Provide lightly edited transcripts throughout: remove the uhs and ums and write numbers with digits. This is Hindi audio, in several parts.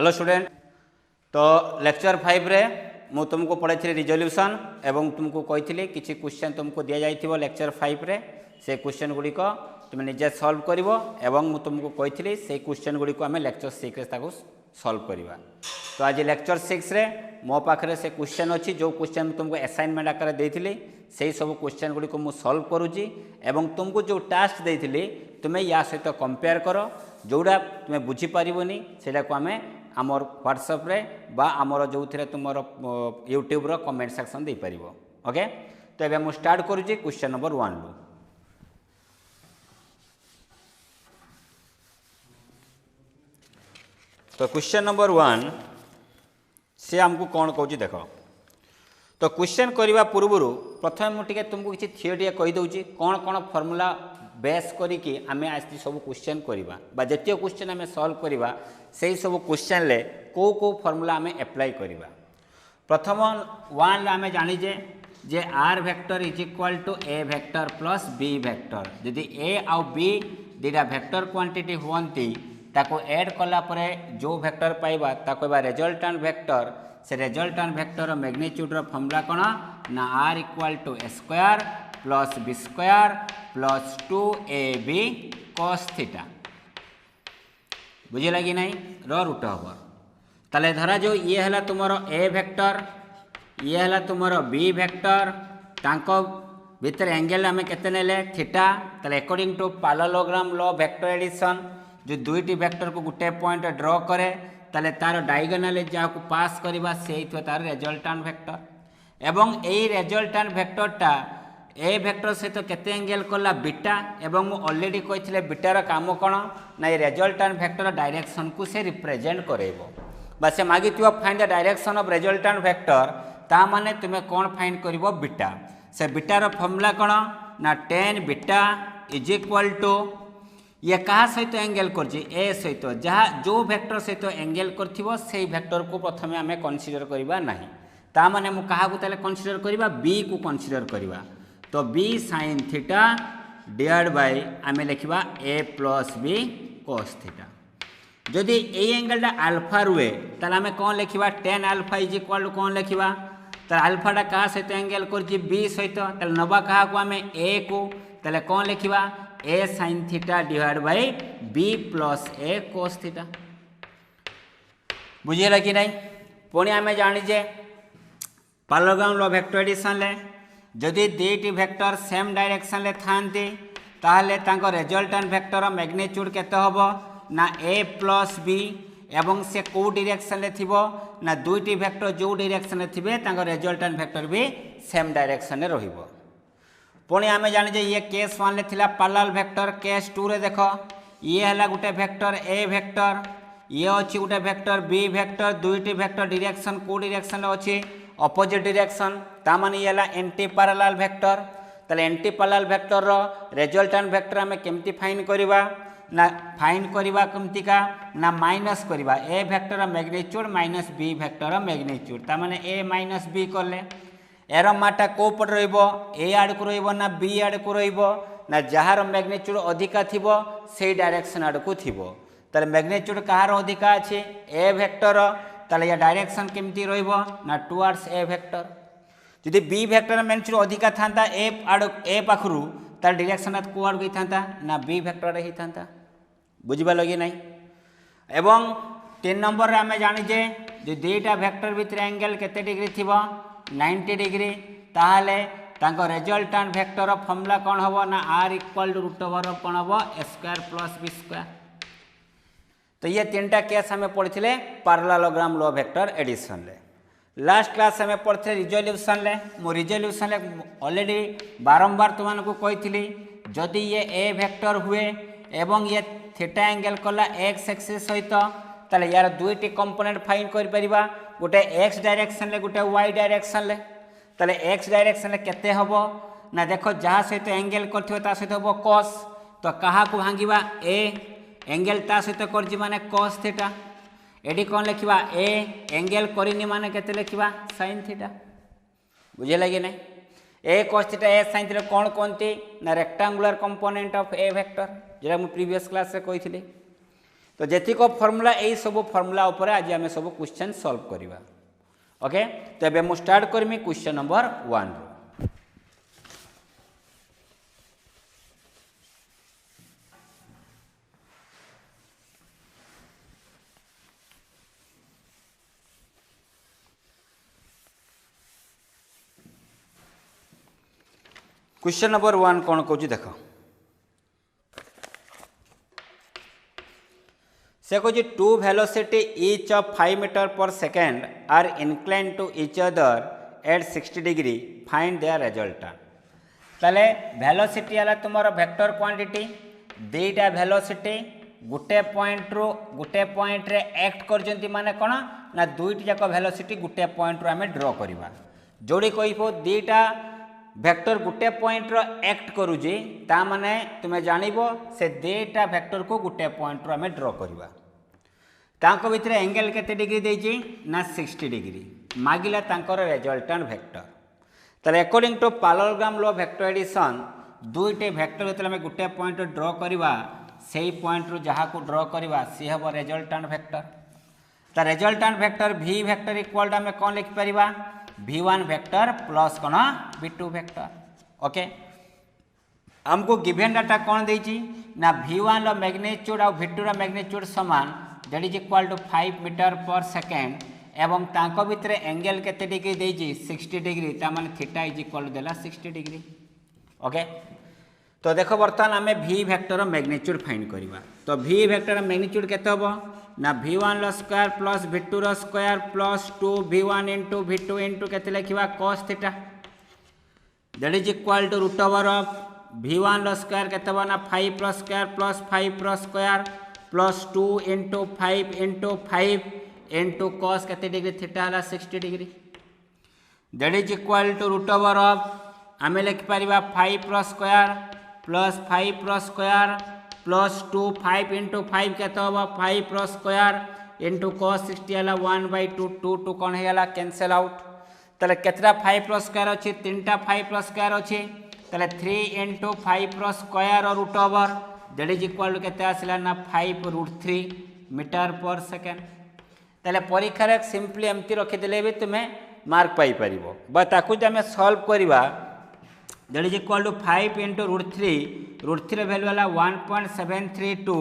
Hello student. तो लेक्चर 5 रे मु तुमको पढ़ाई रिजोल्यूशन एवं तुमको कही किसी क्वेश्चन तुमको दि जाइए लेक्चर 5 रे से क्वेश्चन गुड़िक तुम निजे सॉल्व कर तुमको कही से क्वेश्चन गुड़िक आम लेक्चर 6 रे सॉल्व करवा। तो आज लेक्चर 6 रे मो पाखे से क्वेश्चन अच्छी जो क्वेश्चन तुमको असाइनमेंट आकार देती से सब क्वेश्चन गुड़िक मुझे सॉल्व करुच्ची एवं तुमको जो टास्क देती तुम्हें या सहित कंपेयर कर जोड़ा तुम्हें बुझीपारनी से आम आमर व्हाट्सएप रे बा आमर जो थे तुम यूट्यूब रो कमेंट सेक्शन दे पार। ओके, तो ये मुझे स्टार्ट करुच्ची क्वेश्चन नंबर 1 रू। तो क्वेश्चन नंबर 1 से आमको कौन कहूँ देख। तो क्वेश्चन करने पूर्व प्रथम मुझे तुमको किसी थियोरी कहीदे कौन कौन फर्मूला बेस करिकी आमे आज सब क्वेश्चन करवा बा जतिय क्वेश्चन आमे सॉल्व करवा से सब क्वेश्चन ले को फर्मूला आमे अप्लाई करवा। प्रथम 1 आमे जानिजे जे R vector is equal to A vector plus B vector. यदि ए आउ बी दुटा वेक्टर क्वांटिटी होती ताको ऐड कला परे जो वेक्टर पाइबा ताको बा रिजल्टेंट वेक्टर। से रिजल्टेंट वेक्टर मैग्नीट्यूड रो फॉर्मूला कौन ना R equal to A square plus B square plus 2ab cos theta. बुझेगा कि नहीं रूट ओवर। ताले धरा जो ये है तुमर ए वेक्टर ये है तुमर बी वेक्टर तांको भीतर एंगल आम केते नेले थीटा। ताले according to parallelogram law vector addition जो दुईटी वेक्टर को गोटे पॉइंट ड्रॉ करे ताले तार डायगोनल जहाँ पास करवा से तार रिजल्टेंट वेक्टर एवं यही रिजल्टेंट वेक्टरटा ए वेक्टर सहित केते एंगल कला बीटा एवं मु ऑलरेडी कही बीटार काम कौन ना ये रिजल्टेंट वेक्टर डायरेक्शन को से रिप्रेजेंट करेबो बा से मागी find the direction of resultant vector ता माने तुम्हें कौन फाइंड करिवो बीटा। से बीटार फॉर्मूला कौन ना tan beta is equal to ये कहा सहित एंगल कर ए सहित जहाँ जो वेक्टर सहित एंगल कर से वेक्टर को प्रथम आम कनसीडर करवा नहीं ता माने मु कहा कनसीडर करवा बी को कनसीडर करवा। तो B sine theta divide by आम लिखा A plus B cos theta. जदि ए एंगलटा आल्फा रुए ताल आम कौन लिखा tan alpha is equal to कौन लिखा तो अल्फाटा क्या सहित एंगल कर बी सहित नवा क्या आम ए को ताले कौन लिखा A sine theta divide by B plus A cos theta. बुझेगा कि नहीं। पुणी आम जानीजे पैरेललोग्राम लॉ वेक्टर एडिशन ले जदि दुईटी वेक्टर सेम डायरेक्शन ले थांती ताहले तांको रिजल्टेंट वेक्टर मैग्नीट्यूड केते होबो ना ए प्लस बी एवं से को डायरेक्शन ले थिबो ना दुईटी वेक्टर जो डायरेक्शन ले थिबे तांको रिजल्टेंट वेक्टर भी सेम डायरेक्शन ले रहिबो। पुणी आम जाने ये केस 1 ले थिला पैरेलल वेक्टर केस 2 रे देखो ये हला गुटे वेक्टर ए वेक्टर ये अच्छी गोटे वेक्टर बी वेक्टर दुईटी वेक्टर डायरेक्शन को डायरेक्शन अच्छी अपोजिट डायरेक्शन ता माने ये हला एंटी पैरेलल वेक्टर। ताले एंटी पैरेलल वेक्टर रो रिजल्टेंट वेक्टर आमे केमती फाइंड करवा ना फाइंड करवा केमती का ना माइनस करवा A vector magnitude minus B vector magnitude ता माने ए माइनस बी करले एर माटा को पट रहिबो ए आड़ को रहिबो ना बी आड़ को रहिबो ना जहार मैग्नीट्यूड अधिका थिबो से डायरेक्शन आड़ को थिबो। ताले मैग्नीट्यूड कहार अधिका अछि ए वेक्टर ताले या डायरेक्शन केमती रहिबो ना टुवर्ड्स ए वेक्टर। यदि बी वेक्टर मैग्नीट्यूड अधिका थांता ए आड़ ए पाखरु तार डायरेक्शन को आड़ गई थांता ना बी वेक्टर ही थांता। बुझिबा लगी नहीं। एवं 3 नंबर रे आमे जानि जे जो दुईटा वेक्टर भीतर एंगल केते डिग्री थिबो 90 डिग्री ताहले तांको रिजल्टेंट वेक्टर फॉर्मूला कौन होबो ना R equal to root over कौन होबो A square plus B square. तो ये 3टा केस हमें पढ़ी पैरेललोग्राम लॉ वेक्टर एडिशन ले। लास्ट क्लास हमें पढ़ते रिजोल्यूशन ले मो रिजोल्यूशन ले ऑलरेडी बारंबार तुमको कही जदि ये ए वेक्टर हुए एवं ये थीटा एंगल कला एक्स एक्सिस सहित ताले यार दुईटी कंपोनेंट फाइंड कर परिबा गोटे एक्स डायरेक्शन ले गोटे वाई डायरेक्शन ले। ताले एक्स डायरेक्शन ले केते हबो ना देखो जहाँ सहित एंगल करथिबो ता सहित हबो cos तो कहा को भांगिबा ए एंगल ता सहित करजी माने cos थीटा एडी कौन लिखा ए एंगल करनी माने केते लिखा sin थीटा। बुझे लगे नहीं। ए cos थीटा ए sin थीटा कौन कहती ना rectangular component of A vector जो मुझे प्रीवियस क्लास से कही। तो जेतिक फर्मुला यही सब फर्मुला उपर आज आम सब क्वेश्चन सॉल्व करवा। ओके तो एबे मु स्टार्ट करमी क्वेश्चन नंबर 1 रो। क्वेश्चन नंबर 1 कौन कौच देख से कौच two velocity each of 5 metre per second are incline to each other at 60 degree find their resultant. ताले वेलोसिटी है तुम वेक्टर क्वांटिटी दुईटा वेलोसिटी गोटे पॉइंट रे एक्ट कर माने कौन ना दुईटी जाक वेलोसिटी गोटे पॉइंट रो आम ड्र करवा जोड़ी कह दुईटा वेक्टर गोटे पॉइंट रो एक्ट करुची ता माने तुमे जानिबो से दुईटा वेक्टर को गोटे पॉइंट रो आम ड्र करवा तांको भितर एंगल केते डिग्री देछि ना 60 डिग्री मागिला तांकर रिजल्टेंट वेक्टर। ताले according to parallelogram law vector addition दुईटे वेक्टर जतले आम गोटे पॉइंट ड्र करवा सेही पॉइंट रो जहा को ड्र करवा सी हबो रिजल्टेंट वेक्टर। ता resultant vector v vector equal to आम कौन लिखि परिबा v1 वेक्टर प्लस कौन v2 वेक्टर। ओके हमको गिवन डाटा कौन देछि ना v1 रो मैग्नीट्यूड और v2 रो मैग्नीट्यूड समान that is equal to 5 metre per second एवं तांको भितर एंगल केते डिग्री देछि 60 डिग्री ता माने थीटा इज इक्वल टू देला 60 डिग्री। ओके तो देखो बर्तमान आम v वेक्टर मैग्नीट्यूड फाइंड करवा। तो v वेक्टर मैग्नीट्यूड केते हबो ना v1 square plus v2 square plus 2v1 into v2 into केते लिखिबा cos theta that is equal to root over of v1 square केते हबो ना 5 square plus 5 square plus 2 into 5 into cos केते डिग्री थीटा हला 60 degree that is equal to root over of आम लिखि परिबा 5 square plus 5 square plus 2 5 into 5 के 5 स्क्वायर इंटू cos 60 है 1/2 2 कौन है कैंसल आउट ताले केतरा 5 स्क्वायर अच्छी 3टा 5 स्क्वायर अच्छी ताले 3 इंटू 5 स्क्वायर और root over that is equal to केते आसला ना 5√3 मीटर पर सेकेंड। ताले परीक्षा रे सिंपली एमती रखिदेले भी तुम्हें मार्क पाई परिबो बा ताकू जे हमें सॉल्व करबा that is equal to 5 into √3 value है 1.732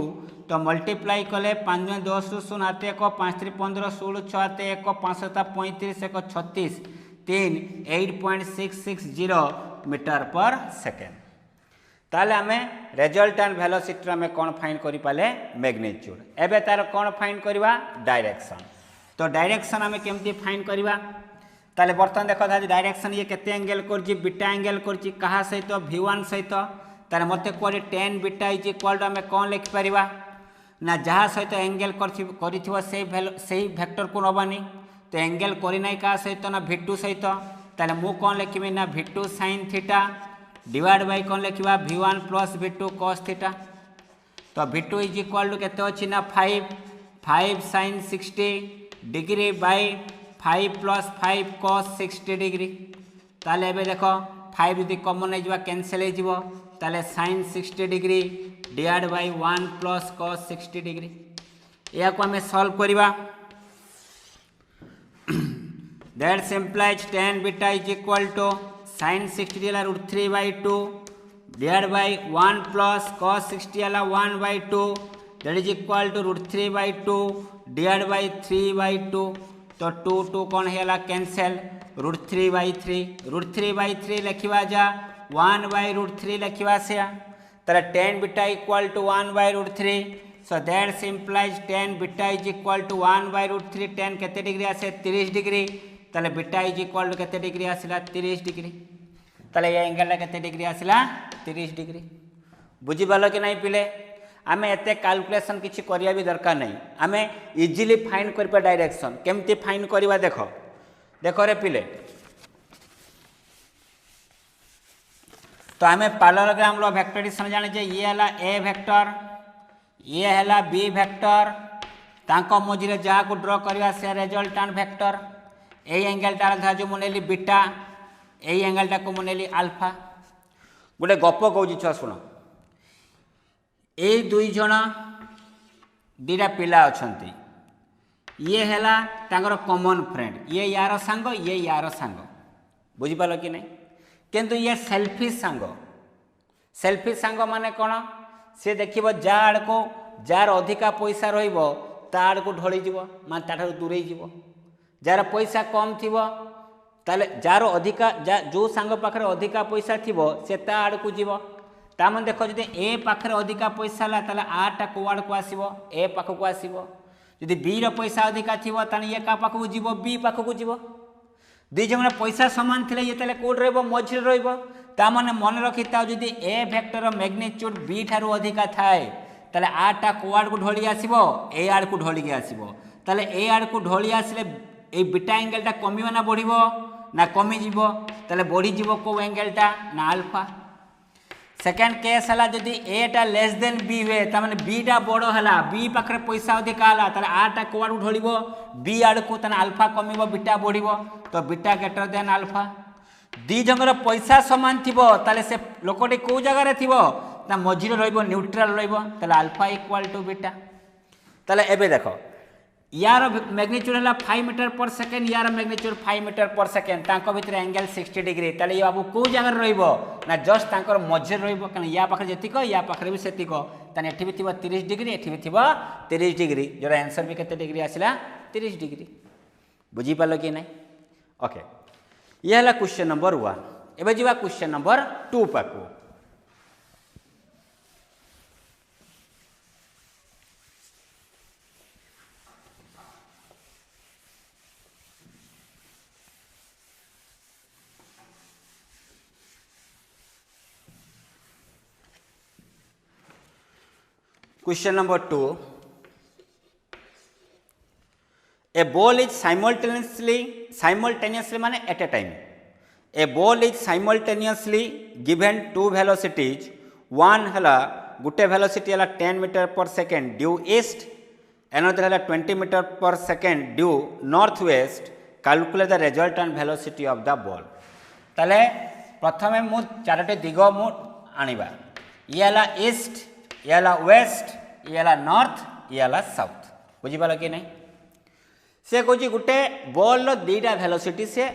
तो मल्टीप्लाई कले 5 10 0 आते 1 5 3 15 16 6 आते 1 5 7 35 1 36 3 8.660 मीटर पर सेकेंड। ताले आम रिजल्टेंट वेलोसिटी आम कौन फाइंड करि पाले मैग्नीट्यूड। एबे तार कौन फाइंड करवा डायरेक्शन। तो डायरेक्शन आम केमती फाइंड करवा ताले बर्तमान देखो था डायरेक्शन ये केते एंगल करछि बीटा एंगल करछि कहा सहित v1 सहित तारे मते कोरी tan beta is equal to आम कौन लिखि परिबा ना जहाँ सहित एंगल करिथिबो सेही वेक्टर को नबानी तो एंगल करि नै का सहित ना v2 सहित ताले मु कौन लिखिबे ना v2 sin theta divide bye कौन लिखिबा v1 plus v2 cos theta. तो v2 इज इक्वल टू केते अछि ना 5 sin 60 degree by 5 plus 5 cos 60 degree ताले एबे देखो 5 यदि कॉमन हो कैंसिल हो ताले sin 60 degree divide by 1 plus cos 60 degree या को हमें सॉल्व करवा that simplify tan beta is equal to sin 60 है √3/2 डिवाइड बाय 1 प्लस cos 60 है 1/2 that is equal to √3/2 divide by 3/2 तो 2 कौन है कैंसल √3/3 लिखा जा 1/√3 लिखा से तार tan beta equal to 1/√3 so that simplify tan beta is equal to 1/√3 tan केते डिग्री आसे 30 डिग्री ताले बीटा इज इक्वल टू केते डिग्री आसला 30 डिग्री ताले ये एंगल केते डिग्री आसला 30 डिग्री। बुझी पालो कि नहीं पिले आमे एते कैलकुलेशन किछि करिया भी दरकार नहीं आमे इजीली फाइंड करबा डायरेक्शन केमती फाइंड करबा देखो देखो रे पिले तो आमे पैरेललोग्राम लो वेक्टर एडिशन जाने जे ये हला ए वेक्टर ये हला बी वेक्टर तांको मझिरे जा को ड्रा करबा से रिजल्टेंट वेक्टर ए एंगल टा था जो मुनेली बीटा ए एंगल टा को मुनेली अल्फा। गोटे गप कहूँ छुआ शुण ए दुई जन दीटा पिला अछंती ये हैला तांकर कॉमन फ्रेंड ये यार सांग ये यार सांग बुझी पालो कि नहीं किंतु ये सेल्फिश सांग माने कौन सी देखिबो जा आड़ को जार अधिका पैसा रहिबो ता आड़ को ढोली जीवो माने ताठारु दूरेई जीवो जार पैसा कम थिबो ताले जार अधिका जो सांग पाखरे अधिका पैसा थिबो से ता आड़ को जीवो ता मन देखो जदि ए पाखरे अधिका पैसा ला ताले आटा को आड़ को आसीबो ए पाख को आसीबो जदि बी रो पैसा अधिका थिबो ताने ये का पाख को जीवो बी पाख को जीवो दी जण पैसा समान थिले ये ताले कोड रहबो मझिर रहबो ता माने मन रखि ता जदि ए वेक्टर रो मैग्नीट्यूड बी थारु अधिका थाए ताले आटा को आड़ को ढोली आसीबो ए आड़ को ढोली के आसीबो ताले ए आड़ को ढोली आसीले ए बीटा एंगल टा कमिबो ना बढ़िबो ना कमी जीवो ताले बढ़ी जीवो को एंगल टा ना अल्फा सेकेंड केस हला जदि ए टा लेस देन बी हुए ता माने बी टा बड़ो हला बी पाखरे पैसा अधिका हला ताले आ टा को आड़ ढोलिबो बी आड़ को ताने अल्फा कमिबो बीटा बढ़िबो तो बीटा ग्रेटर देन अल्फा दी जंगर पैसा समान थिबो ताले से लोकटी को जगह रे थिबो ता मझिरे रहइबो न्यूट्रल रहइबो ताले अल्फा इक्वल टू बीटा ताले एबे देखो यार मैग्नीट्यूड है 5 मीटर पर सेकेंड यार मैग्नीट्यूड 5 मीटर पर सेकेंड तांको भितर एंगल 60 डिग्री ताले ये बाबू को जगह रहइबो ना जस्ट तांकर मझिरे रहइबो कन या पाखरे जतिको या पाखरे भी सेतिको ताने एठी भी थिबो 30 डिग्री एठी भी थिबो 30 डिग्री जोरा आंसर भी केते डिग्री आसिला 30 डिग्री बुझी पालो कि नहीं ओके ये हला क्वेश्चन नंबर 1 एबे जीवा question number 2 Paku Question number 2. A ball is simultaneously माने at a time. A ball is simultaneously given two velocities. One हला गुटे velocity हला 10 meter per second due east. Another हला 20 meter per second due northwest. Calculate the resultant velocity of the ball. ताले प्रथमे मु चारोटी दिग मु आनिबा. ये हला east ये हला वेस्ट ये हला नॉर्थ ये हला साउथ बुझी पालो कि नहीं से कहूँ गोटे बॉल रो दीटा वेलोसिटी से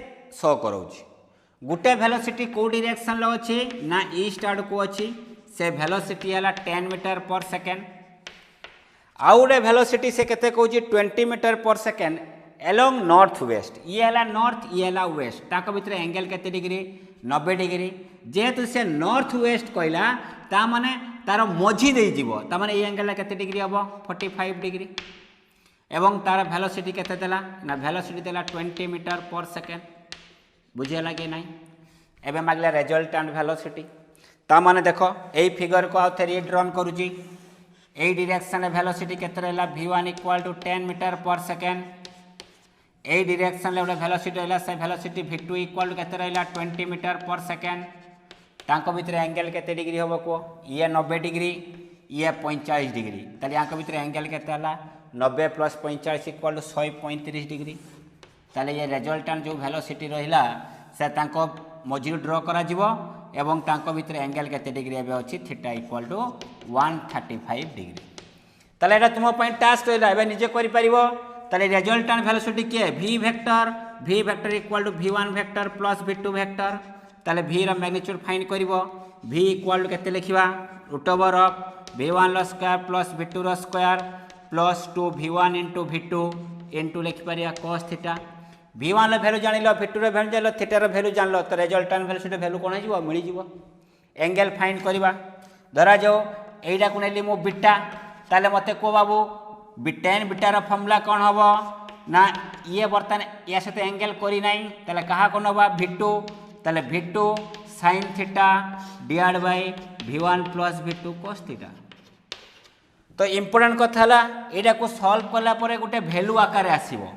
शो कराऊँ गोटे वेलोसिटी को डायरेक्शन लो अच्छी ना ईस्ट आड़ को अच्छी से वेलोसिटी हला 10 मीटर पर सेकेंड आउ गोटे वेलोसिटी से केते कहूँ 20 metre per second along north west ये हला नॉर्थ ये हला वेस्ट ताको भितर एंगल केते डिग्री 90 डिग्री जेहेतु से नॉर्थ वेस्ट कहला ता माने तार मझी दे जीवो ता माने ये एंगल केते डिग्री हबो 45 डिग्री एवं तार वेलोसिटी केते देला ना वेलोसिटी देला 20 मीटर पर सेकेंड बुझियला कि नहीं एबे मागला रिजल्टेंट वेलोसिटी ता माने देखो एई फिगर को आउ थेरी ड्रॉन करूची एई डायरेक्शन रे वेलोसिटी केते रहला v1 = 10 मीटर पर सेकेंड एई डायरेक्शन रे वेलोसिटी रहला से वेलोसिटी v2 = केते रहला 20 मीटर पर सेकेंड तांको भितर एंगल केते डिग्री होबो को ये 90 डिग्री ये 45 डिग्री ताले यांको भितर एंगल केते हला 90 + 45 = 135 डिग्री ताले ये रिजल्टेंट जो वेलोसिटी रहिला से तांको मझिर ड्रॉ करा जिवो एवं तांको भितर एंगल केते डिग्री एबे अछि थीटा = 135 डिग्री ताले एटा तुमो पॉइंट टास्क रहिला एबे निजे करि परिबो ताले रिजल्टेंट वेलोसिटी के v vector = v1 vector + v2 vector ताले v रा मैग्नीट्यूड फाइंड करिवो v = केते लिखिबा √of v1 square + v2 square + 2v1 * v2 * लिखि परिया cos थीटा v1 रो वैल्यू जानिलो v2 रो वैल्यू जानिलो थीटा रो वैल्यू जानिलो तो रिजल्टेंट वेलोसिटी वैल्यू कोन हिजो मिली जिवो एंगल फाइंड करिबा धरा जो एइडा को नेली मो बीटा ताले मते को बाबू tan बीटा रो फॉर्मूला कोन हबो ना ये बर्तन या सते एंगल करी नाही ताले कहा कोन बा v2 ताले v2 sin theta divide bye v1 + v2 cos theta तो इंपोर्टेंट कथा हला एडा को सॉल्व कला परे गोटे वैल्यू आकार आसीबो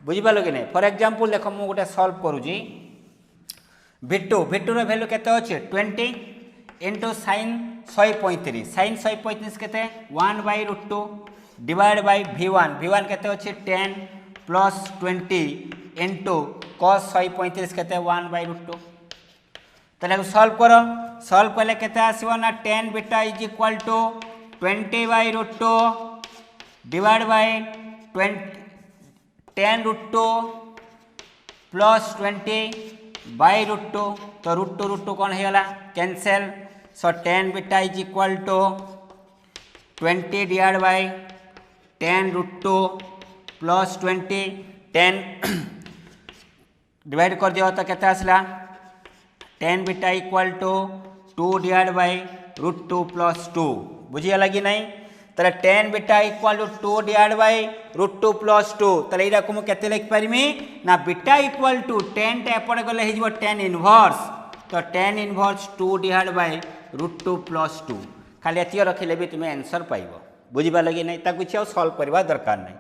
बुझि पालो कि नै फॉर एग्जांपल देखो मु गोटे सॉल्व करूजी v2 रो वैल्यू केते अछि 20 * sin 135 sin 135 केते 1/√2 डिवाइड बाय v1 केते अछि 10 + 20 cos 135 केते 1/√2 तले सॉल्व करो सॉल्व कले केते आसीबो ना tan beta = 20/√2 divide by 10 root 2 plus 20 by root 2 तो रूट टू कौन होगा cancel so 10 beta is equal to 20 divide by 10 root 2 plus 20 10 divide कर दिया तो केते आसला 10 beta equal to 2 divide by root 2 plus 2 बुझीगला कि नहीं ताले 10 beta equal to 2 divide by root 2 plus 2 ताले एरा को मु केते लिख पारिमी ना बीटा इक्वल टू 10 टा एपटे गले हे जिवो 10 इनवर्स तो 10 inverse 2 divide by root 2 plus 2 खाली एतियो रखिले भी तुम आंसर पाइबो बुझिबा लगी नहीं ताकु କିଛି सॉल्व करबा दरकार नहीं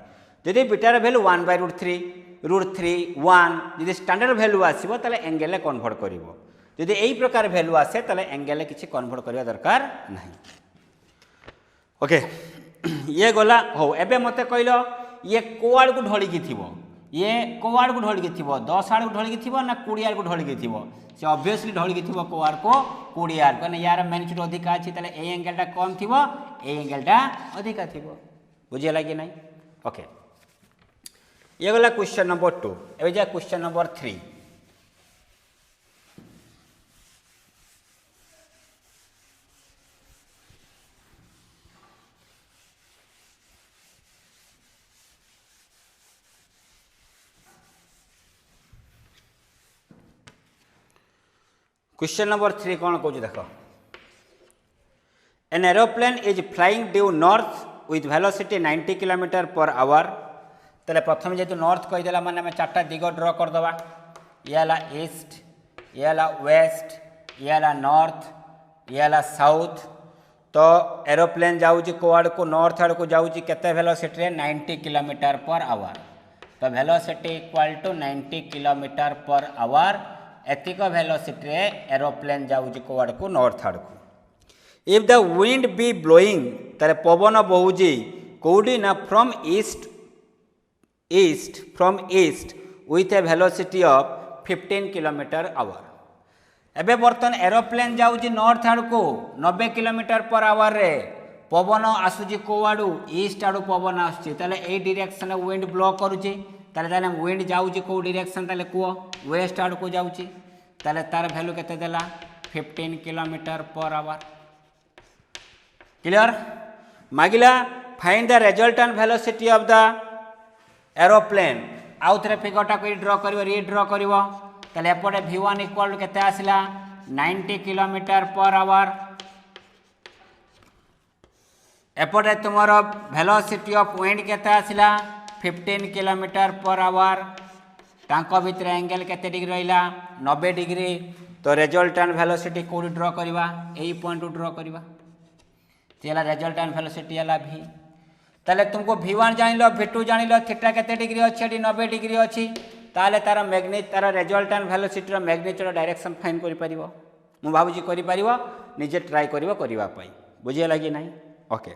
जदि बीटार वैल्यू 1 बाय रूट 3 1 जदि स्टैंडर्ड वैल्यू आसीबो ताले एंगल कन्वर्ट करिवो जदि एई प्रकार वैल्यू आसे ताले एंगल किछि कन्वर्ट करबा दरकार नहीं ओके ये गला हो एबे मते कहलो ये कोआड को ढळी की थिबो ये कोआड को ढळी की थिबो 10 आड़ को ढळी की थिबो ना 20 आड़ को ढळी की थिबो से ऑब्वियसली ढळी की थिबो कोआड को 20 आड़ कने यार मैग्नीट्यूड अधिका अछि ताले ए एंगलटा कम थिबो ए एंगलटा अधिका थिबो बुझियला कि नहीं ओके ये गला क्वेश्चन नंबर 2 एबे जा क्वेश्चन नंबर 3 क्वेश्चन नंबर 3 कौन कौच देख an aeroplane is flying due north with velocity 90 kilometre per our तेरे प्रथम जेहतु नॉर्थ कहीदेला माने आम 4टा दिग ड्र करदे ये ईस्ट ये वेस्ट ये नॉर्थ ये साउथ तो एरोप्लेन जाऊँगी कोआड़ को नॉर्थ आड़ को जाऊँगी केते वेलोसिटी 90 किलोमीटर पर आवर तो velocity equal to 90 kilometre per hour एतिक वेलोसिटी एरोप्लेन जाऊँगी कोआड़ को नॉर्थ आड़ को if the wind be blowing तारे पवन बहुजी कौटी ना from east with a velocity of 15 kilometre hour एबे बर्तन एरोप्लेन जाऊँगी नॉर्थ आड़ को 90 किलोमीटर पर आवर रे पवन आसूची कोआड़ू ईस्ट आड़ू पवन आसूची ताले ए डायरेक्शन विंड ब्लो करूची ताले विंड जाऊँगी कौ डायरेक्शन ताले कुह वेस्ट आड़ को जाऊँगी ताले तार वैल्यू केते देला 15 किलोमीटर पर आवर क्लियर मागिला find the resultant velocity of the aeroplane आउ थे फिगरटा को ड्र कर रीड्र कर ताले एपटे v1 इक्वल केते आसला 90 किलोमीटर पर आवर एपटे तुमर वेलोसिटी ऑफ विंड केते आसला 15 किलोमीटर पर आवर तांको भितर एंगल केते डिग्री रहिला 90 डिग्री तो रिजल्टेंट वेलोसिटी कोडी ड्र करबा एई पॉइंट ड्र करबा तेला रिजल्टेंट वेलोसिटी हला v ताले तुमको v1 जानिलो v2 जानिलो थीटा केते डिग्री अछि एडी 90 डिग्री अछि ताले तार मैग्नेट तार रिजल्टेंट वेलोसिटी रो मैग्नेचर डायरेक्शन फाइन करि परिबो मु भाबुजी करि परिबो निजे ट्राई करिवो करिवा पई बुझियला कि नाही ओके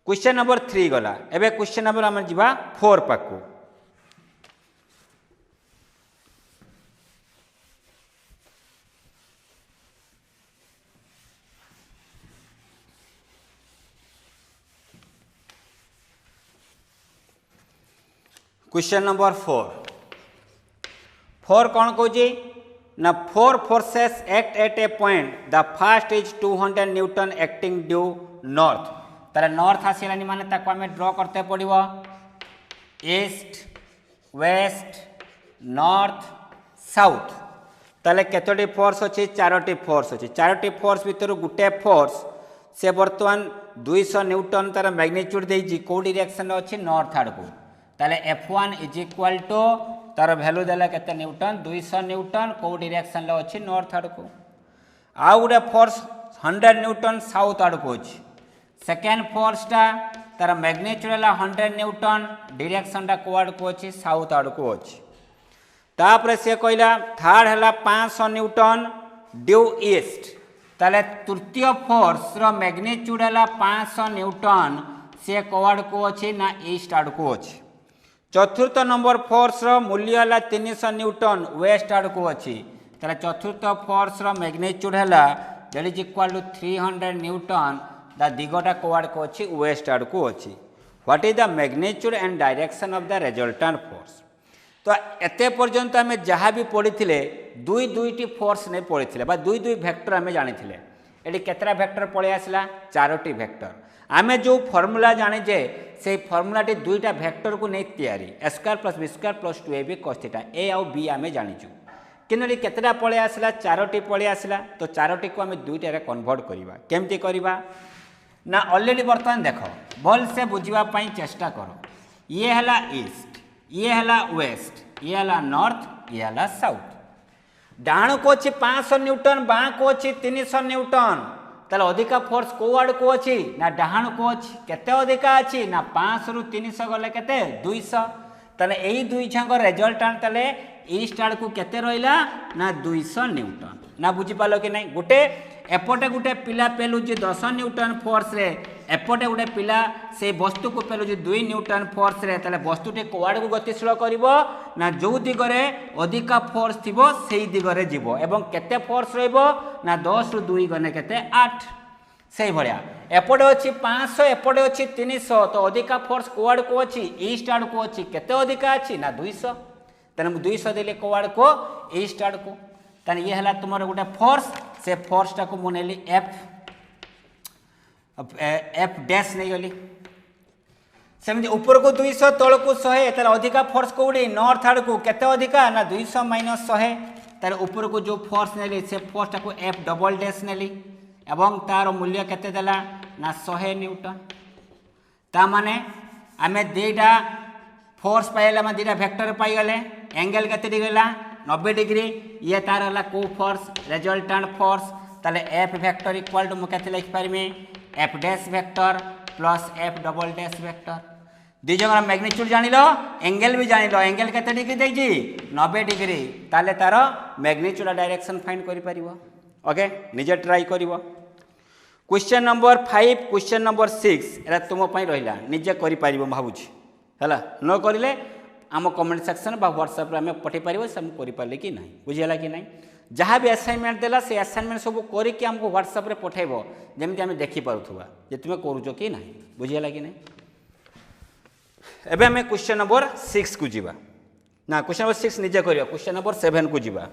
क्वेश्चन नंबर 3 गला एबे क्वेश्चन नंबर हम जिबा 4 पाकू क्वेश्चन नंबर 4 कौन कौच ना 4 forces act at A point the first is 200 Newton acting due north तारे नॉर्थ आसलानी माने ताको आमे ड्रॉ करते पड़िबो ईस्ट वेस्ट नॉर्थ साउथ ताले केतोटी फोर्स अछि चारोटी फोर्स अछि चारोटी फोर्स भितर गुटे फोर्स से वर्तमान 200 न्यूटन तार मैग्नीट्यूड देछि को डायरेक्शन अछि नॉर्थ आड़ को ताले F1 इज इक्वल टू तार वैल्यू देला केते न्यूटन 200 न्यूटन को डायरेक्शन ले अछि नॉर्थ आड़ को आ गुटे फोर्स 100 न्यूटन साउथ आड़ को अछि सेकेंड फोर्स टा तार मैग्नीट्यूड ला 100 न्यूटन डायरेक्शन टा को आड़ को अछि साउथ आड़ को अछि तापर से कहला थर्ड हला 500 न्यूटन ड्यू ईस्ट ताले तृतीय फोर्स रो मैग्नीट्यूड हला 500 न्यूटन से को आड़ को अछि ना ईस्ट आड़ को अछि चतुर्थ नंबर फोर्स रो मूल्य हला 300 न्यूटन वेस्ट आड़ को अछि ताले चतुर्थ फोर्स रो मैग्नीट्यूड हला that is equal to 300 newton द दिगटा को आड़ को अछि वेस्ट आड़ को अछि what is the magnitude and direction of the resultant force. तो एते पर्यंत आम जहाँ भी पढ़ी दुई दुईटी फोर्स नहीं पढ़ी दुई दुई भेक्टर आम जानी ये केतरा भेक्टर पलि आसला 4टी भेक्टर। आम जो फर्मूला जानीजे से फर्मूलाटी दुईटा भेक्टर को नहीं तैयारी A square plus B square plus 2ab cos theta A आउ बी आम जानीचु कि केतटा पलि आसला 4टी पलि आसला। तो 4टी को आम दुईटारे कन्वर्ट करवा केमती करवा ना ऑलरेडी बर्तमान देख भल से बुझापी चेष्टा कर ये है ईस्ट ये है वेस्ट ये है नॉर्थ ये है साउथ डाण को अच्छी 500 न्यूटन बाँ को अच्छी 300 न्यूटन ताले अधिका फोर्स को आड़ को अच्छी ना डाण को अच्छी केते अधिका अच्छी ना 500 रु 300 गले केते 200 ताले यही दुई छाक रेजल्टांट ताले ईस्ट आड़ को केते रहिला ना 200 न्यूटन ना बुझी पालो कि नहीं। गोटे एपटे गोटे पिला पेलुची 10 न्यूटन फोर्स रे एपटे गोटे पिला से वस्तु को पेलुची 2 न्यूटन फोर्स रे ताले वस्तुटी कोआड़ को गतिशील करिवो ना जो दिगरे अधिका फोर्स थिबो सेही दिगरे जीवो एवं केते फोर्स रहइबो ना 10 रु 2 गने केते 8 से भलिया एपटे अछि 500 एपटे अछि 300 तो अधिका फोर्स कोआड़ को अछि ईस्ट आड़ को अछि केते अधिका अछि ना 200 तने 200 देले कोआड़ को ईस्ट आड़ को तने ये हला तुमर गोटे फोर्स से फोर्स टा को मुनेली एफ डैश नहीं गली सेमती ऊपर को 200 तल को 100 तार अधिका फोर्स कोड़ी नॉर्थ आड़ को केते अधिका ना 200 माइनस 100 तार ऊपर को जो फोर्स नेली से फोर्स टा को एफ डबल डैश नेली एवं तार मूल्य केते देला ना 100 न्यूटन ता माने आमे दुईटा फोर्स पाइला मा दुईटा वेक्टर पाई गले एंगल केते दिगला 90 डिग्री ये तार है को फोर्स रिजल्टेंट फोर्स ताले एफ वेक्टर इक्वल टू मुझे लिख पारि F dash vector plus F double dash vector दी जगह मैग्नीट्यूड जान लो एंगल भी जान लो एंगल केते डिग्री देजी 90 डिग्री ताले तार मैग्नीट्यूड डायरेक्शन फाइंड करि परिबो। ओके निजे ट्राई करिवो। क्वेश्चन नंबर 5 क्वेश्चन नंबर 6 एरा तुम पई रहिला निजे करि परिबो भाबुची हला न करिले आम कमेंट सेक्शन बा व्हाट्सएप रे हमें पठे पारिबो से हम करि पाले कि नहीं बुझियला कि नहीं जहाँ भी असाइनमेंट देला से असाइनमेंट सब करिक हमको व्हाट्सएप रे पठेबो जेमति हम देखि पारुथुबा जे तुमे करूचो कि नहीं बुझियला कि नहीं। एबे हमें क्वेश्चन नंबर 6 को जीवा ना क्वेश्चन नंबर 6 निजे करियो क्वेश्चन नंबर 7 को जीवा।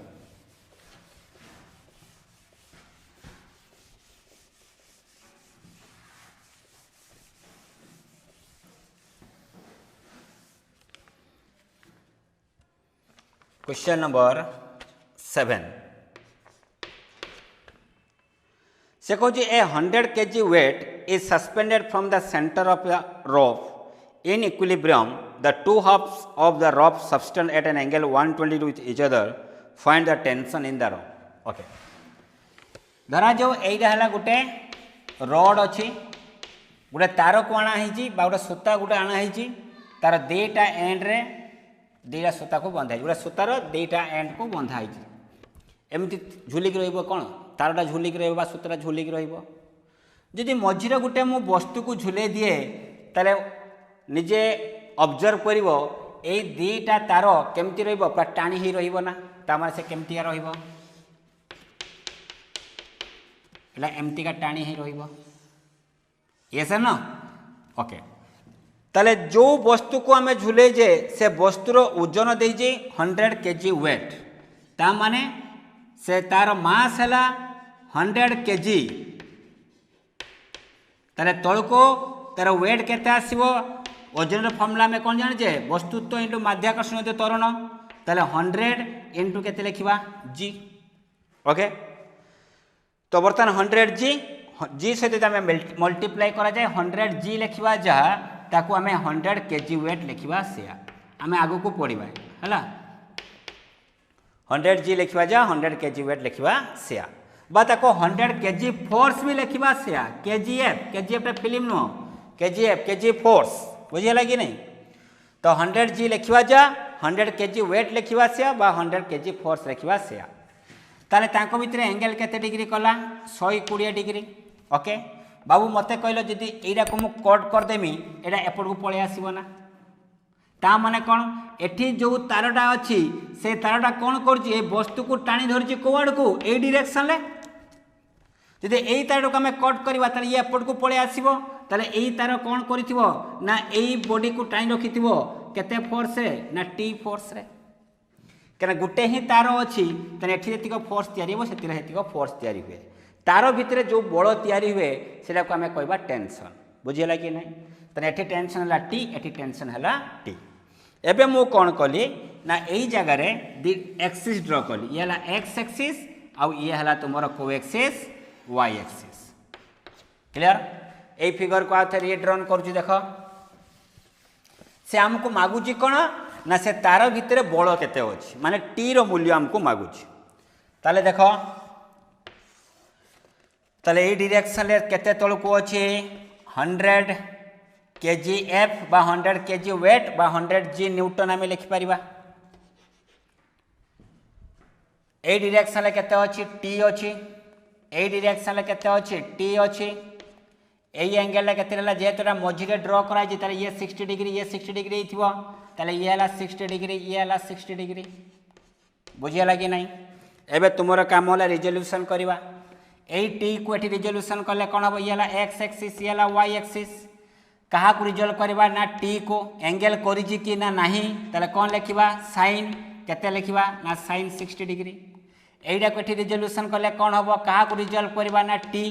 क्वेश्चन नंबर 7 से कहूँ ए 100 kg weight is suspended from the center of the rope in equilibrium. The two halves of the rope subtend at an angle 120 with each other. Find the tension in the rope. Okay. धरा जो एइटा हला गोटे रड अछि गोटे तार को आना हिची बा गोटे सूता गोटे आना हिची तार देटा एंड रे दीटा सूता को बंधा गोटे सूतार दीटा एंड को बंधा एमती झुलिक रौन तारटा झुलिक रहा सूताटा झुलिक रदि मझीरे गोटे मु वस्तु को झुले दिए ताले निजे ऑब्जर्व कर दीटा तार केमती पूरा टाणी ही रहा तार से केमती रहा एमतीका टाणी ही ये सर न ओके ताले जो वस्तु को आम झुले जे से वस्तुर ओजन देजे 100 kg वेट ता माने से तार मास है 100 kg ताले तल को तार वेट केते आसीबो ओजन फॉर्मूला में कौन जाने वस्तुत्व इंटू माध्याकर्षण त्वरण ताले 100 इंटू केते लिखिबा g ओके तो बर्तमान 100 g सहित आम मल्टीप्लाई करा जाए 100 g लिखिबा जहाँ ताकू आम 100 kg वेट लिखा से आम आग को पढ़ा है 100 g लिखा जा 100 kg वेट लिखा से बा ताको 100 kg फोर्स भी लिखा से KGF फिल्म नुह KGF फोर्स बुझीगला कि नहीं तो 100 g लिखा जा 100 kg वेट लिखा से 100 kg फोर्स लिखा से ताले तांको भितर एंगल केते डिग्री कला 120 डिग्री ओके बाबू मते कहलो जदि एटा को मु कट कर देमी एटा एपट को पळे आसीबो ना ता माने कोन एठी जो तारटा अछि से तारटा कोन करछि ए वस्तु को टाणी धरछि कोआड को ए डायरेक्शन ले जदि एई तारटा को हमें कट करबा त ये एपट को पळे आसीबो ताले एई तार कौन करिथिबो ना एई बॉडी को टाइम रखिथिबो केते फोर्स रे ना टी फोर्स रे कना गुटे ही तार अछि तने एठी जेतिक फोर्स तयारी हो सेतिरे हेतिक फोर्स तयारी हुए तार भितरे जो बल तयारी हुए सेटा को हमें कहबा टेंशन बुझियला कि नै तने एठी टेंशन हला टी एठी टेंशन हला टी एबे मु कोन कली ना एई जगह रे दी एक्सिस ड्रा कली ये हला एक्स एक्सिस आउ ये हला तुमरो कोएक्सिस Y axis clear a figure को आथे रे ड्रॉन करजु देखो से हमको मागुची कोन ना से तार भितर बल केते अछि माने टी रो मूल्य हमको मागुची ताले देखो ताले ए डायरेक्शन ले केते तळ को अछि 100 केजी एफ बा 100 केजी वेट बा 100 जी न्यूटन हमें लिखि परिबा ए डायरेक्शन ले केते अछि टी अछि ए डायरेक्शन ले केते अछि टी अछि एई एंगल ले केते हला जेतरा मझिरे ड्रा करा जे ताले ये 60 डिग्री ये 60 डिग्री हिथिबो ताले ये हला 60 डिग्री ये हला 60 डिग्री बुझियला कि नै एबे तुमरो काम होला रिजोल्यूशन करबा एई टी को एठी रिजोल्यूशन करले कोन हो ये हला एक्स एक्सिस ये हला वाई एक्सिस कहा को रिजोल्व करबा ना टी को एंगल करिजि कि ना नाही ताले कोन लिखिबा sin केते लिखिबा ना sin 60 डिग्री एइडा को एठी रिजोल्यूशन करले कोन होबो कहा को रिजोल्व करबा ना टी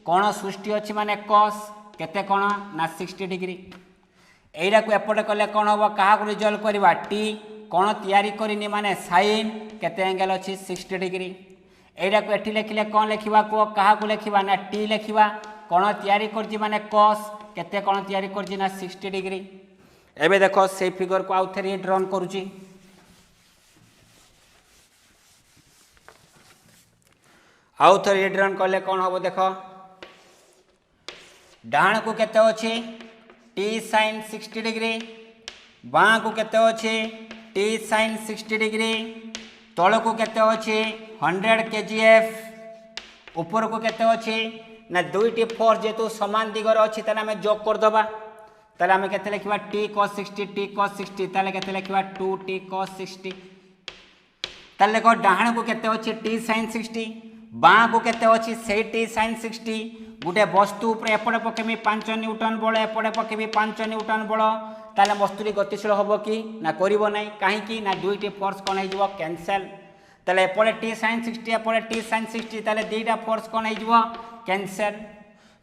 कोण सृष्टि अछि माने cos केते कोण ना 60 डिग्री एइडा को एपटे कले कोन होबो कहा को रिजोल्व करबा टी कोण तयारी करिनी माने sin केते एंगल अछि 60 डिग्री एइडा को एठी लिखिले कोन लिखिबा को कहा को लिखिबा ना टी लिखिबा कोण तयारी करछि माने cos केते कोण तयारी करछि ना 60 डिग्री एबे देखो से फिगर को आउथरे ड्रॉन करूची आउथरे ड्रॉन करले कोन होबो देखो डाण को केते अछि टी sin 60 डिग्री बाँ को केते अछि टी sin 60 डिग्री तळ को केते अछि 100 kgf ऊपर को केते अछि ना दुईटी फोर्स जेतु समान दिगर अछि तने हमें जोग कर दबा ताले हमें केते लिखबा t cos 60 ताले केते लिखबा 2t cos 60 ताले को डाण को केते अछि t sin 60 बाँ को केते अछि से t sin 60 गुटे वस्तु ऊपर एपटे पकेमी 5 न्यूटन बल एपटे पकेमी 5 न्यूटन बल ताले वस्तुटी गतिशील होबो कि ना करिवो नै काहे कि ना दुईटी फोर्स कोन हिजबो कैंसल ताले एपटे t sin 60 एपटे t sin 60 ताले दुईटा फोर्स कोन हिजबो कैंसल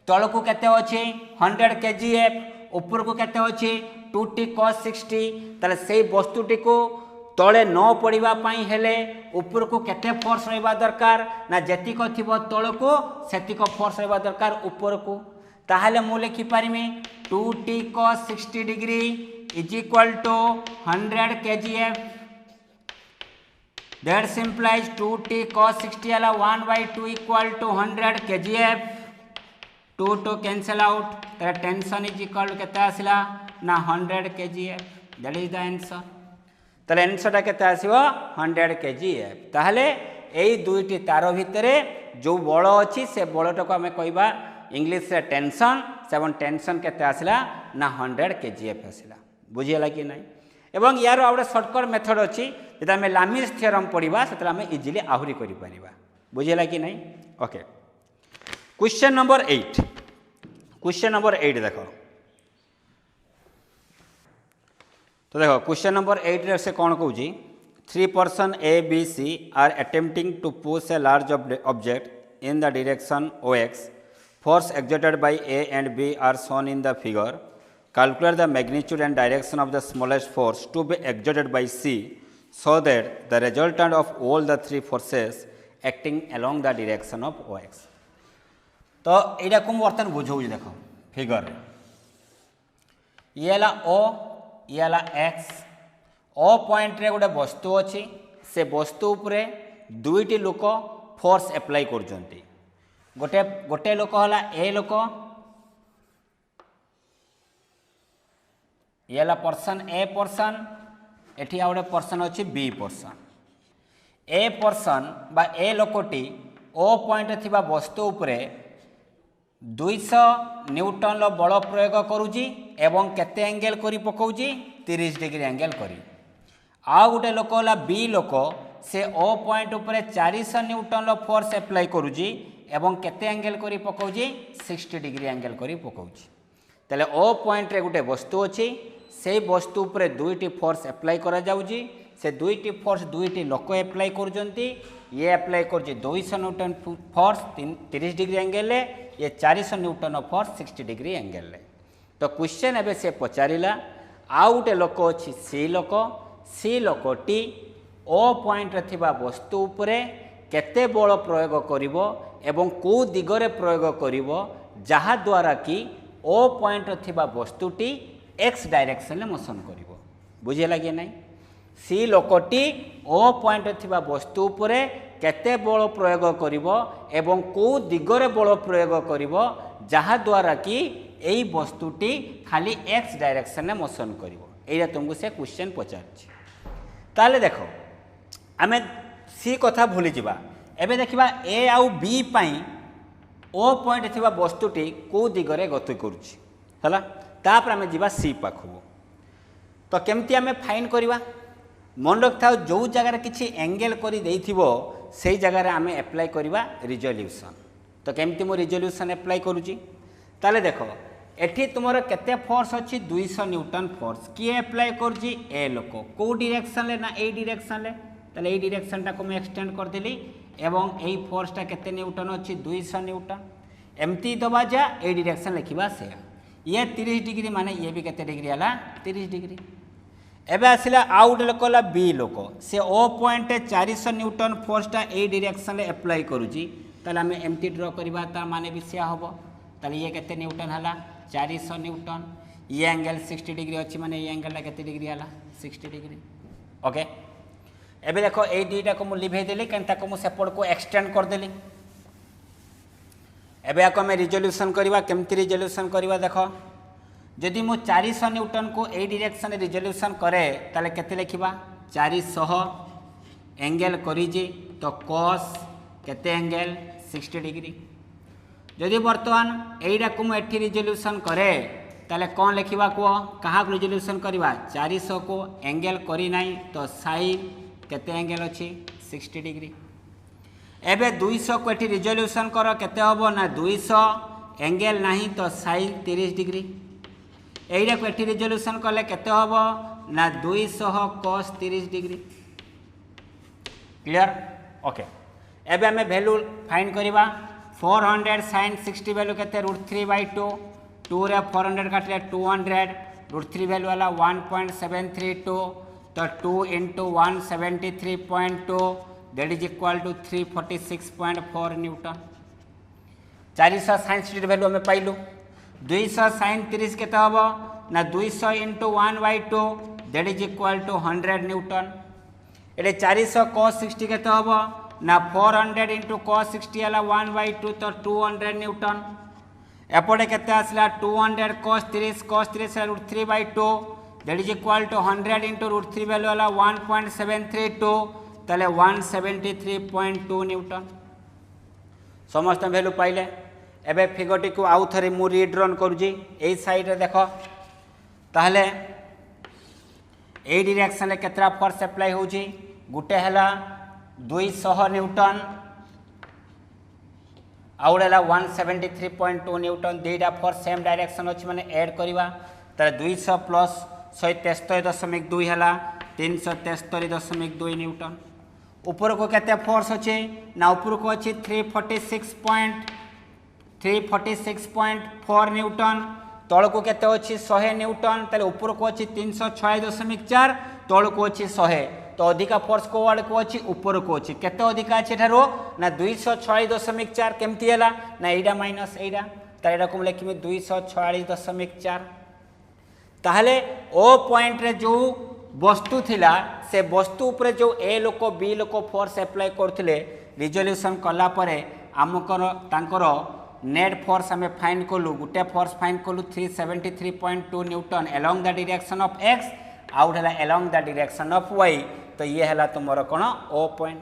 तळ को केते अछि 100 kgf ऊपर को केते अछि 2t cos 60 ताले सेही वस्तुटी को तळे न पड़िबा पई हेले ऊपर को केते फोर्स रहबा दरकार ना जेतिक थिबो तळ को सेतिक फोर्स रहबा दरकार ऊपर को ताहाले मु लिखि पारिमे 2t cos 60 degree is equal to 100 kgf that implies 2t cos 60 ala 1/2 equal to 100 kgf 2 to cancel out तर टेंशन इज इक्वल टू केते आसिला ना 100 kgf that is the answer ताले आंसरटा केते आसीबो 100 kgf ताहले एई दुईटी तार भितरे जो बल अछि से बलटा को हमें कहबा इंग्लिश रे टेंशन सेवन टेंशन केते आसिला ना 100 kgf आसिला बुझियला कि नै एवं यार आउडे शॉर्टकट मेथड अछि जेता हमें लामिस थ्योरम पढिबा सेतला हमें इजीली आहुरी करि परिबा बुझियला कि नै ओके क्वेश्चन नंबर 8 देखो तो देखो क्वेश्चन नंबर 8 रे से कौन कहूँ 3 person A, B, C are attempting to push a large object in the direction OX. Force exerted by A and B are shown in the figure. Calculate the magnitude and direction of the smallest force to be exerted by C so that the resultant of all the three forces acting along the direction of OX. तो यहाँ को बर्तमान बुझाऊँ देखो फिगर ये O ये एक्स ओ पॉइंट रे गोटे वस्तु अच्छी से वस्तु उपरे दुईटी लोक फोर्स एप्लाई करजंती गोटे गोटे लोक हला ए लोक ये पर्सन ए पर्सन एठी आ गोटे पर्सन अच्छी बी पर्सन ए पर्सन बा ए लोकटी ओ पॉइंट थिबा वस्तु उपरे 200 न्यूटन लो बल प्रयोग करूची एवं केते एंगल करी पकाउची 30 डिग्री एंगल करी आ गोटे लोक होला बी लोक से ओ पॉइंट उपरे 400 न्यूटन लो फोर्स अप्लाई करूची एवं केते एंगल करी पकाउची 60 डिग्री एंगल करी पकाउची ताले ओ पॉइंट रे गोटे वस्तु अच्छी से वस्तु पर दुईटी फोर्स एप्लाई करा जाउजी से दुईटी फोर्स दुईटी लोक एप्लाई करुँच ये एप्लाई कर 200 न्यूटन फोर्स 30 डिग्री एंगल ये 400 न्यूटन फोर्स 60 डिग्री एंगल। तो क्वेश्चन एबे से पचारिला आउ गोटे लोक अच्छी सी लोकटी ओ पॉइंट रे थिबा वस्तु उपरे केते बल प्रयोग करिवो एवं को दिगरे प्रयोग करिवो जहा द्वारा कि ओ पॉइंट रे थिबा वस्तुटी एक्स डायरेक्शन ले मोशन करिवो। बुझेला कि नहीं? सी लोकटी ओ पॉइंट रे थिबा वस्तु उपरे केते बल प्रयोग करिवो एवं को दिगरे बल प्रयोग करिवो जहा द्वारा कि एई वस्तुटी खाली एक्स डायरेक्शन ले मोशन करिवो। एइरा तुमको से क्वेश्चन पचारछि। ताले देखो आमे सी कथा भूली जिबा एबे देखिबा ए आउ बी पई ओ पॉइंट थिबा वस्तुटी को दिगरे गति करूछि हला तापर आमे जिबा सी पाखु। तो केमती आमे फाइन करिबा मन रखता जो जगार किछि एंगल करि देइथिबो सेई जगार आमे अप्लाई करिबा रिजोल्यूशन। तो केमती मो रिजोल्यूशन अप्लाई करूछि ताले देखो एठी तुमर केते फोर्स अछि 200 न्यूटन फोर्स किए अप्लाई करछि ए लोक को डायरेक्शन ले ना ए डायरेक्शन ले ताले ए डायरेक्शन टा को मैं एक्सटेंड कर देली एवं एई फोर्स टा केते न्यूटन अछि 200 न्यूटन एमती दबा जा ए डायरेक्शन लिखिबा से ये 30 डिग्री माने ये भी केते डिग्री हला 30 डिग्री। एबे आसिला आउट लोक ला बी लोक से ओ पॉइंट 400 न्यूटन फोर्स टा ए डायरेक्शन ले अप्लाई करूछि ताले हमें एमती ड्रॉ करबा ता माने भी से हबो ताले ये केते न्यूटन हला 400 न्यूटन ये एंगल 60 डिग्री अच्छी माने ये एंगल टा केते डिग्री हला 60 डिग्री। ओके एबे देखो ए दुईटा को मु लिभे देली केनता को मु सेपड को एक्सटेंड कर देली। एबे आको मैं रिजोल्यूशन करबा केमती रिजोल्यूशन करबा देखो जदि मु 400 न्यूटन को ए डायरेक्शन रिजोल्यूशन करे ताले केते लिखिबा 400 एंगल करिजे तो cos केते एंगल 60 डिग्री। जदि वर्तमान एइडा को मु एठी रिजोल्यूशन करे ताले कौन लिखिबा को कहा रिजोल्यूशन करबा 400 को एंगल करी नाही तो sin केते एंगल अछि 60 डिग्री। एबे 200 को एठी रिजोल्यूशन करो केते होबो ना 200 एंगल नाही तो sin 30 डिग्री। एइडा को एठी रिजोल्यूशन करले केते होबो ना 200 cos 30 डिग्री। क्लियर? ओके एबे हमें वैल्यू फाइंड करबा 400 sin 60 वैल्यू केते √3/2 2 रे 400 काटले 200 √3 वैल्यू वाला 1.732 तो 2 × 173.2 that is equal to 346.4 newton. 400 sin 60 वैल्यू हमें पाइलु 200 sin 30 केते हबो ना 200 × 1/2 that is equal to 100 newton. एटे 400 cos 60 केते हबो ना 400 × cos 60 हला 1/2 तो 200 न्यूटन। एपटे केते आसला 200 cos 30 √3/2 that is equal to 100 × √3 value हला 1.732 ताले 173.2 न्यूटन। समस्त वैल्यू पाइले। एबे फिगर टी को आउ थरे मु रीड्रन करूजी एई साइड रे देखो ताहले ए डायरेक्शन ले केतरा फोर्स अप्लाई होजी गुटे हला 200 न्यूटन आउडेला 173.2 न्यूटन दुईटा फोर्स सेम डायरेक्शन अछि माने ऐड करबा तारे 200 प्लस 173.2 हला 373.2 न्यूटन। ऊपर को केते फोर्स अछि ना ऊपर को अछि 346.4 न्यूटन तळ को केते अछि 100 न्यूटन ताले ऊपर को अछि 306.4 तळ को अछि 100 तो अधिका फोर्स को वार्ड को अछि ऊपर को अछि केते अधिका अछि एठारो ना 246.4 केमती हला ना एडा माइनस एडा ताले एडा को लिखिमे 246.4 ताहले ओ पॉइंट रे जो वस्तु थिला से वस्तु ऊपर जो ए लोक बी लोक फोर्स अप्लाई करथिले रिजोल्यूशन कला परे आमकर तांकर नेट फोर्स हमें फाइंड कलु गुटे फोर्स फाइंड कलु 373.2 newton along the direction of X आउट हला along the direction of Y तो ये हला तुमर कोन ओ पॉइंट।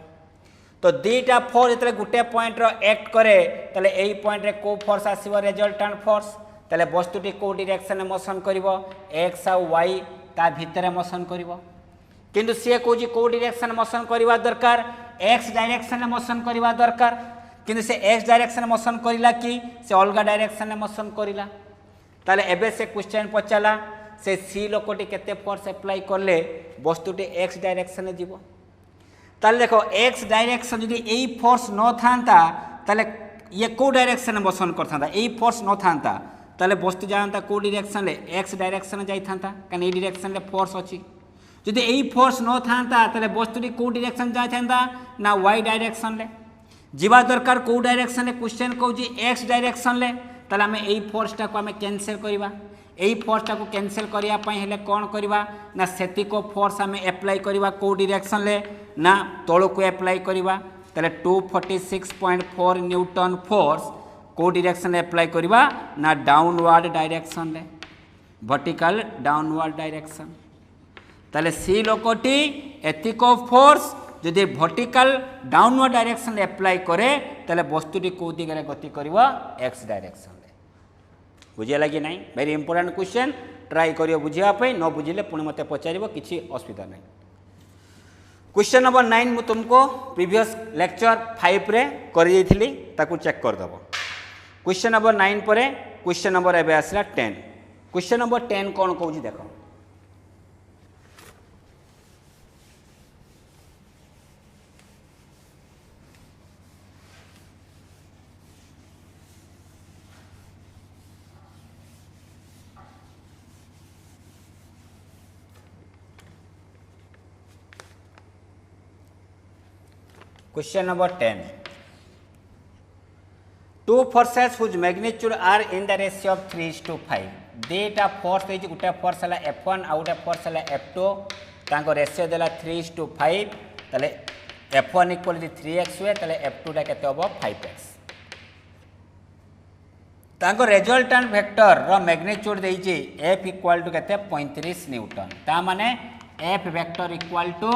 तो दुईटा फोर्स जतले गुटे पॉइंट रो एक्ट करे तले एई पॉइंट रे को फोर्स आसीबो रिजल्टेंट फोर्स तले वस्तुटी को डायरेक्शन में मोशन करिवो एक्स आ वाई ता भितर मोशन करिवो किंतु से कोजी को डायरेक्शन मोशन करबा दरकार एक्स डायरेक्शन में मोशन करबा दरकार किंतु से एक्स डायरेक्शन में मोशन करिला कि से अलगा डायरेक्शन में मोशन करिला ताले एबे से क्वेश्चन पचाला से सी लोकटी केते फोर्स अप्लाई करले वस्तुटी एक्स डायरेक्शन में जीवो ताले देखो एक्स डायरेक्शन जदि एई फोर्स न थांता ताले ये को डायरेक्शन में मोशन करथांता एई फोर्स न थांता ताले वस्तु जानता को डायरेक्शन ले एक्स डायरेक्शन जाई थांता कान एई डायरेक्शन ले फोर्स अछि जदि एई फोर्स न थांता ताले वस्तुटी को डायरेक्शन जाई थांता ना वाई डायरेक्शन ले जीवा दरकार को डायरेक्शन ले क्वेश्चन कहूँ एक्स डायरेक्शन ले ताले आमे एई फोर्स टा को आमे कैंसिल करबा एई फोर्स टा को कैंसिल करिया पई हेले कोन करबा ना सेति को फोर्स आमे अप्लाई करबा को डायरेक्शन ले ना तळो को अप्लाई करबा ताले 246.4 न्यूटन फोर्स को डायरेक्शन ले अप्लाई करबा ना डाउनवर्ड डायरेक्शन ले वर्टिकल डाउनवर्ड डायरेक्शन ताले सी लोकटी एतिको फोर्स जदि वर्टिकल डाउनवर्ड डायरेक्शन ले अप्लाई करे ताले वस्तुटी को दिगरे गति करबा एक्स डायरेक्शन ले बुझिया लगी नहीं वेरी इंपोर्टेंट क्वेश्चन ट्राई करियो बुझिया पई न बुझिले पुणी मते पचारिबो किछि असुविधा नहीं क्वेश्चन नंबर 9 मु तुमको प्रीवियस लेक्चर 5 रे करि देथिली ताकू चेक कर दबो क्वेश्चन नंबर 9 परे क्वेश्चन नंबर एबे आसला 10 क्वेश्चन नंबर 10 कोन कहूजी देखो Question number 10. Two forces whose magnitude are in the ratio of 3:5. Data force है गुटे फोर्स है F1 आउ गुटे फोर्स है F2 तांको रेशियो देला 3:5 तले F1 इक्वल 3x हुए तले F2 टा केते होबो 5x तांको रिजल्टेंट वेक्टर रो मैग्नीट्यूड देइची F इक्वल टू केते 35 न्यूटन ता माने F vector equal to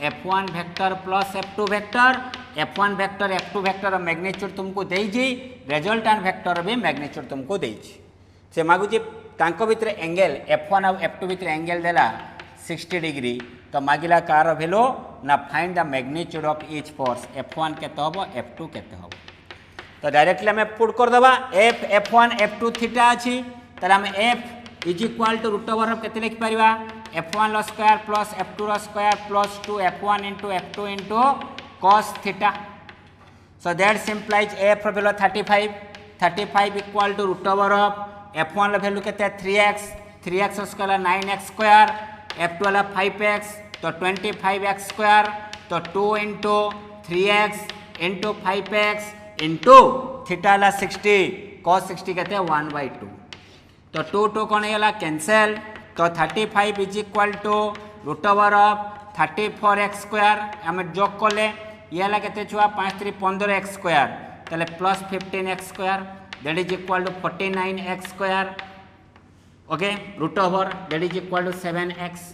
F1 vector plus F2 vector F1 vector F2 vector magnitude तुमको देइजी रिजल्टेंट वेक्टर भी मैग्नीट्यूड तुमको देइजी से मागुची तांको भितर एंगल F1 और F2 भितर एंगल देला 60 डिग्री तो मागिला कार भेलो ना find the magnitude of each force F1 केते होबो F2 केते होबो तो डायरेक्टली हमें पुट कर दबा F1 F2 थीटा अछि तले हम F is equal to root over केते लिख परिबा F1 square plus F2 square plus 2 F1 into F2 into cos theta so that implies F value 35 equal to root over of F1 value केते 3x square 9x square F2 वाला 5x तो 25x स्क्वायर तो 2 into 3x into 5x into theta वाला 60 cos 60 कहते हैं 1/2 तो 2 कौन है कैंसल तो 35 is equal to root over of 34x square आम जोग कले ये के छुआ 5 3 15x स्क्वायर तले plus 15x square that is equal to 49x square okay root over that is equal to 7x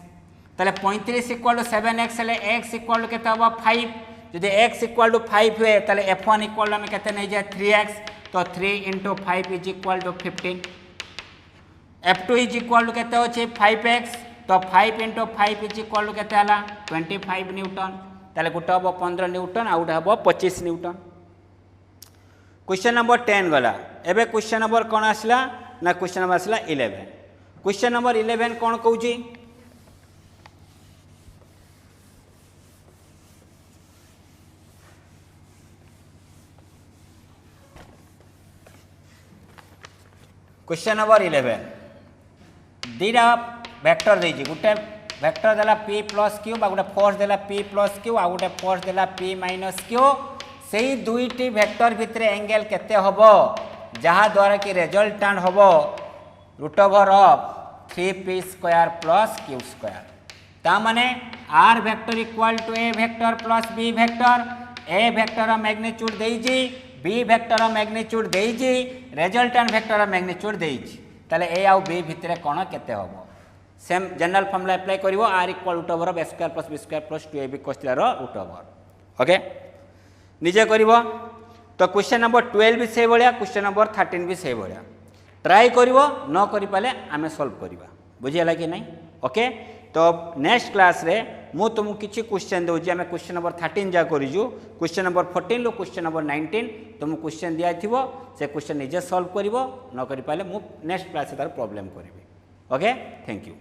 तले 35 इक्वल टू 7x ले x इक्वल टू केते होबो 5 जदि x इक्वल टू 5 हुए तले f1 इक्वल टू केते नै जाय 3x तो 3 into 5 is equal to 15 F2 is equal to केते होचे 5x तो 5 into 5 इज इक्वल टू केते हला 25 न्यूटन ताले गुटा हबो 15 न्यूटन आउट हबो 25 न्यूटन क्वेश्चन नंबर 10 गला एबे क्वेश्चन नंबर कोन आसला ना क्वेश्चन नंबर आसला 11 क्वेश्चन नंबर 11 कोन कहूची क्वेश्चन नंबर 11 दीटा वेक्टर देजी गोटे वेक्टर देला p प्लस q गोटे फोर्स देला p प्लस q आ गोटे फोर्स देला p माइनस q से दुईटी वेक्टर भितर एंगल केते होबो जहा द्वारा कि रिजल्टेंट होबो root over of 3p square plus q square ता माने r vector equal to a vector plus b vector a vector magnitude देजी b वेक्टर मैग्नीट्यूड देजी रिजल्टेंट वेक्टर मैग्नीट्यूड देजी ताले a आउ b भितर कोन केते होबो सेम जनरल फॉर्मूला अप्लाई करिवो r equal root over of a square plus b square plus 2ab cos θ रो रूट ओवर ओके निजे करिवो तो क्वेश्चन नंबर 12 भी से भलिया क्वेश्चन नंबर 13 भी से भलिया ट्राई करिवो न करि पाले आमे सॉल्व करिवा बुझियला कि नहीं ओके तो नेक्स्ट क्लास रे मु तुमको किसी क्वेश्चन दूसरी आम क्वेश्चन नंबर 13 जा करूँ क्वेश्चन नंबर 14 रू क्वेश्चन नंबर 19 तुमको क्वेश्चन दिया थो से क्वेश्चन निजे सॉल्व कर न कर पारे मु नेक्स्ट क्लास तार प्रॉब्लम करी। Okay thank you.